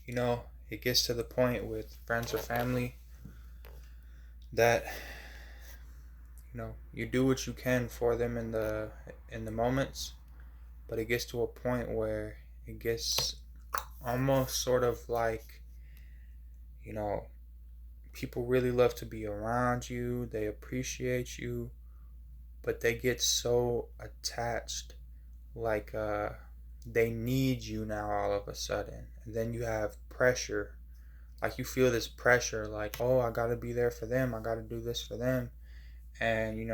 it gets to the point with friends or family that you do what you can for them in the moments, but it gets to a point where it gets almost sort of like, you know, people really love to be around you, they appreciate you, but they get so attached, like they need you now all of a sudden. And then you have pressure, like you feel this pressure, like, oh, I gotta be there for them, I gotta do this for them. And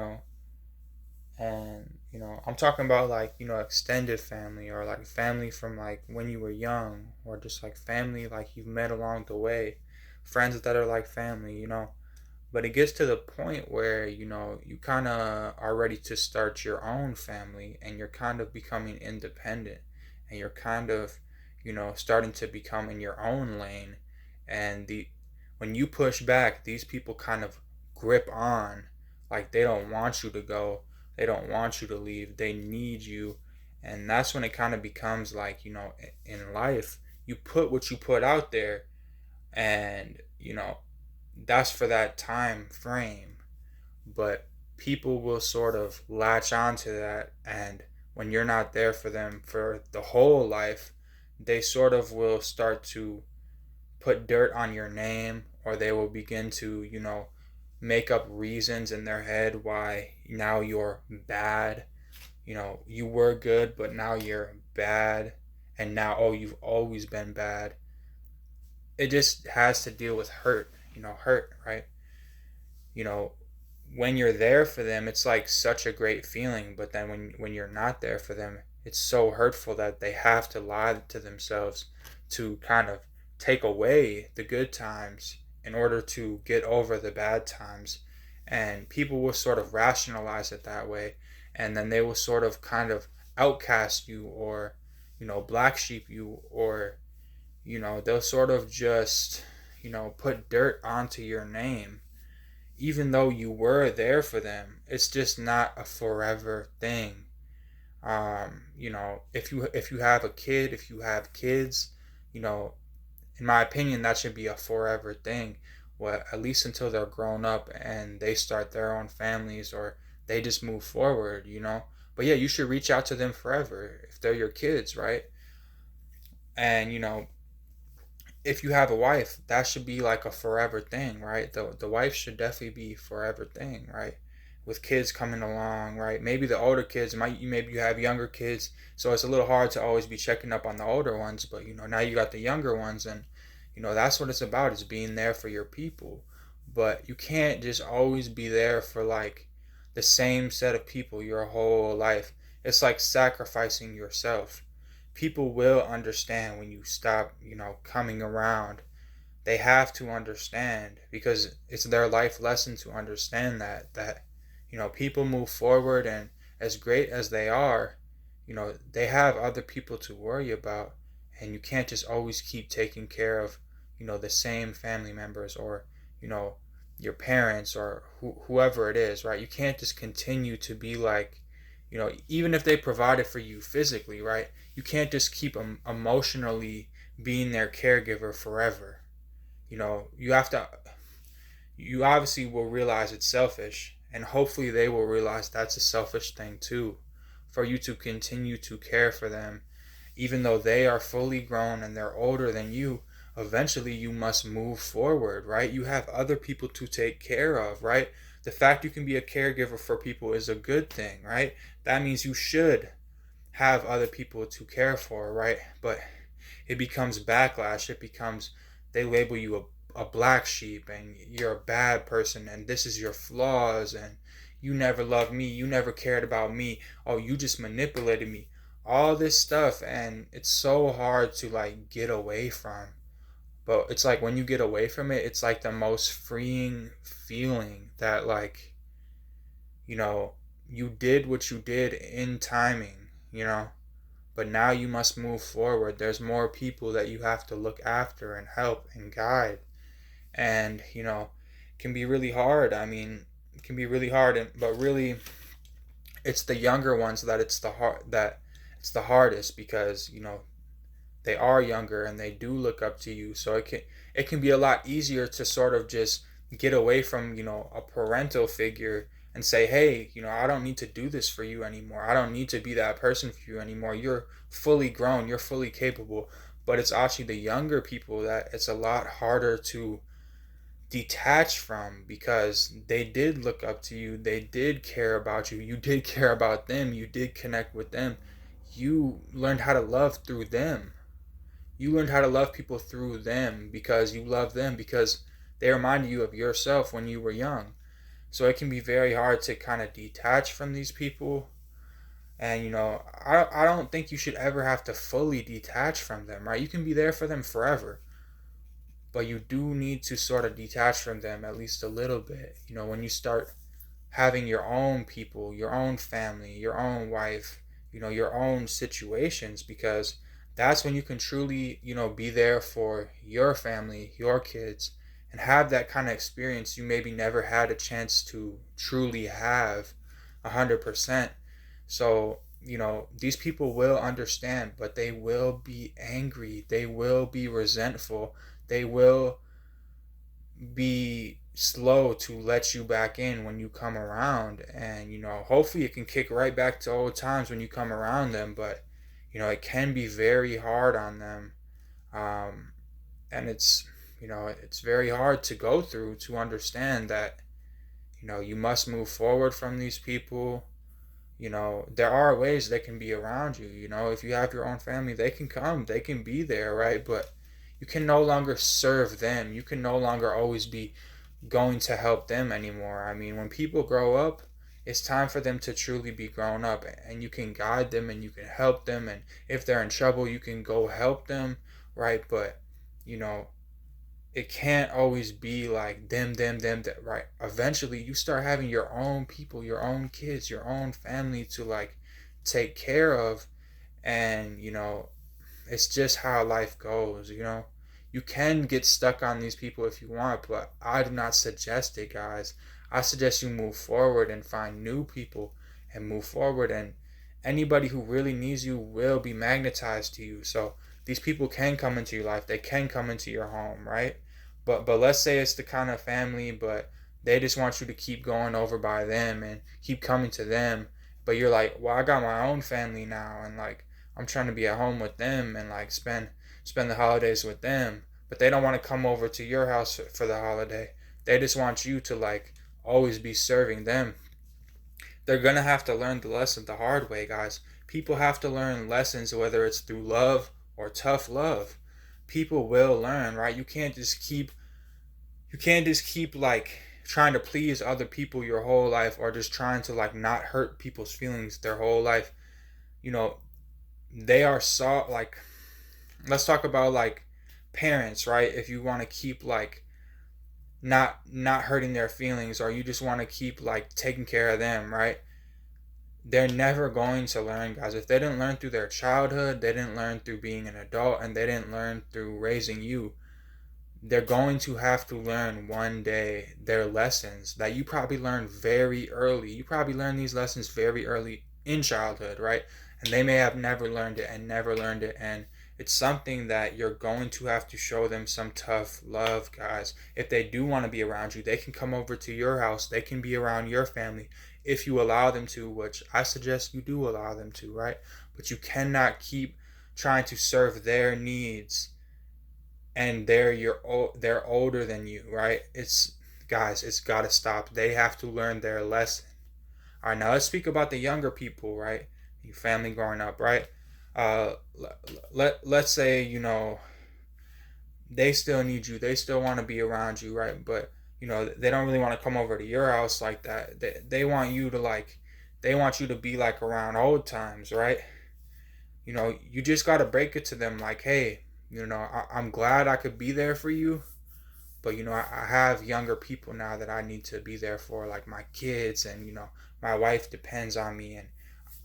I'm talking about, like, extended family, or like family from like when you were young, or just like family like you've met along the way, friends that are like family. But it gets to the point where you kind of are ready to start your own family, and you're kind of becoming independent, and you're kind of starting to become in your own lane. And the when you push back, these people kind of grip on, like they don't want you to go, they don't want you to leave, they need you. And that's when it kind of becomes like, in life, you put what you put out there, and that's for that time frame. But people will sort of latch onto that, and when you're not there for them for the whole life, they sort of will start to put dirt on your name, or they will begin to make up reasons in their head why now you're bad. You were good, but now you're bad. And now, oh, you've always been bad. It just has to deal with hurt, hurt, right? you know when you're there for them, it's like such a great feeling, but then when you're not there for them, it's so hurtful that they have to lie to themselves to kind of take away the good times in order to get over the bad times. And people will sort of rationalize it that way, and then they will sort of kind of outcast you, or black sheep you, or they'll sort of just put dirt onto your name, even though you were there for them. It's just not a forever thing. If you have a kid, if you have kids, you know, in my opinion, that should be a forever thing. Well, at least until they're grown up and they start their own families, or they just move forward. But yeah, you should reach out to them forever if they're your kids, right? And if you have a wife, that should be like a forever thing, right? The wife should definitely be forever thing, right? With kids coming along, right? Maybe the older kids maybe you have younger kids, so it's a little hard to always be checking up on the older ones. But now you got the younger ones, and that's what it's about, is being there for your people. But you can't just always be there for like the same set of people your whole life. It's like sacrificing yourself. People will understand when you stop, coming around. They have to understand, because it's their life lesson to understand that people move forward, and as great as they are, they have other people to worry about. And you can't just always keep taking care of the same family members, or you know your parents, or whoever it is, right? You can't just continue to be like, even if they provided for you physically, right? You can't just keep emotionally being their caregiver forever. You have to, you obviously will realize it's selfish, and hopefully they will realize that's a selfish thing too, for you to continue to care for them. Even though they are fully grown and they're older than you, eventually you must move forward, right? You have other people to take care of, right? The fact you can be a caregiver for people is a good thing, right? That means you should have other people to care for, right? But it becomes backlash. It becomes, they label you a black sheep, and you're a bad person, and this is your flaws, and you never loved me, you never cared about me, oh, you just manipulated me, all this stuff. And it's so hard to like get away from. But it's like when you get away from it, it's like the most freeing feeling, that like you know you did what you did in timing. But now you must move forward. There's more people that you have to look after and help and guide. And it can be really hard. I mean, it can be really hard, but really it's the younger ones that it's the hardest, because they are younger and they do look up to you. So it can be a lot easier to sort of just get away from, a parental figure and say, hey, I don't need to do this for you anymore. I don't need to be that person for you anymore. You're fully grown, you're fully capable. But it's actually the younger people that it's a lot harder to detach from, because they did look up to you, they did care about you, you did care about them, you did connect with them. You learned how to love through them. You learned how to love people through them because you love them, because they reminded you of yourself when you were young. So it can be very hard to kind of detach from these people. And I don't think you should ever have to fully detach from them, right? You can be there for them forever, but you do need to sort of detach from them at least a little bit. When you start having your own people, your own family, your own wife, your own situations, because that's when you can truly, be there for your family, your kids, and have that kind of experience you maybe never had a chance to truly have 100%. So, these people will understand, but they will be angry. They will be resentful. They will be slow to let you back in when you come around. And, hopefully it can kick right back to old times when you come around them. But, it can be very hard on them. Um, and it's very hard to go through to understand that, you must move forward from these people. There are ways they can be around you. If you have your own family, they can come, they can be there, right? But you can no longer serve them. You can no longer always be going to help them anymore. I mean, when people grow up, it's time for them to truly be grown up, and you can guide them and you can help them. And if they're in trouble, you can go help them, right? But, you know, it can't always be like them, that, right? Eventually, you start having your own people, your own kids, your own family to like take care of. And, it's just how life goes. You can get stuck on these people if you want, but I do not suggest it, guys. I suggest you move forward and find new people and move forward. And anybody who really needs you will be magnetized to you. So these people can come into your life. They can come into your home, right? But let's say it's the kind of family, but they just want you to keep going over by them and keep coming to them. But you're like, well, I got my own family now, and like I'm trying to be at home with them and like spend the holidays with them. But they don't want to come over to your house for the holiday. They just want you to like always be serving them. They're gonna have to learn the lesson the hard way, guys. People have to learn lessons, whether it's through love or tough love. People will learn, right? You can't just keep like trying to please other people your whole life, or just trying to like not hurt people's feelings their whole life. You know, they are so like, let's talk about like parents, right? If you want to keep like not hurting their feelings, or you just want to keep like taking care of them, right? They're never going to learn, guys. If they didn't learn through their childhood, they didn't learn through being an adult, and they didn't learn through raising you, they're going to have to learn one day their lessons that you probably learned very early. You probably learned these lessons very early in childhood, right? And they may have never learned it and never learned it. And it's something that you're going to have to show them some tough love, guys. If they do want to be around you, they can come over to your house. They can be around your family if you allow them to, which I suggest you do allow them to, right? But you cannot keep trying to serve their needs, and they're older than you, right? It's Guys, it's got to stop. They have to learn their lesson. All right, now let's speak about the younger people, right? Your family growing up, right? Let's say they still need you. They still want to be around you, right? But they don't really want to come over to your house like that. They want you to like, they want you to be like around old times, right? You just got to break it to them like, hey, I'm glad I could be there for you, but I have younger people now that I need to be there for, like my kids, and my wife depends on me, and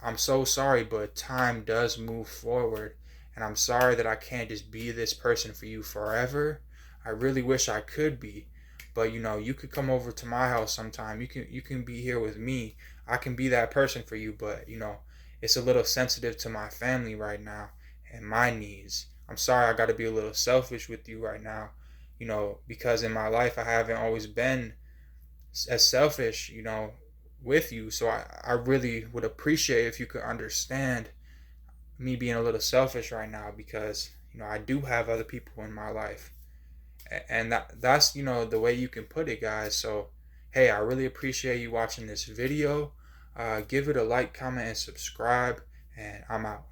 I'm so sorry, but time does move forward, and I'm sorry that I can't just be this person for you forever. I really wish I could be, but you could come over to my house sometime. You can be here with me. I can be that person for you, but it's a little sensitive to my family right now and my needs. I'm sorry I got to be a little selfish with you right now, because in my life I haven't always been as selfish, with you. So I really would appreciate if you could understand me being a little selfish right now, because, I do have other people in my life. And that's, the way you can put it, guys. So, hey, I really appreciate you watching this video. Give it a like, comment, and subscribe. And I'm out.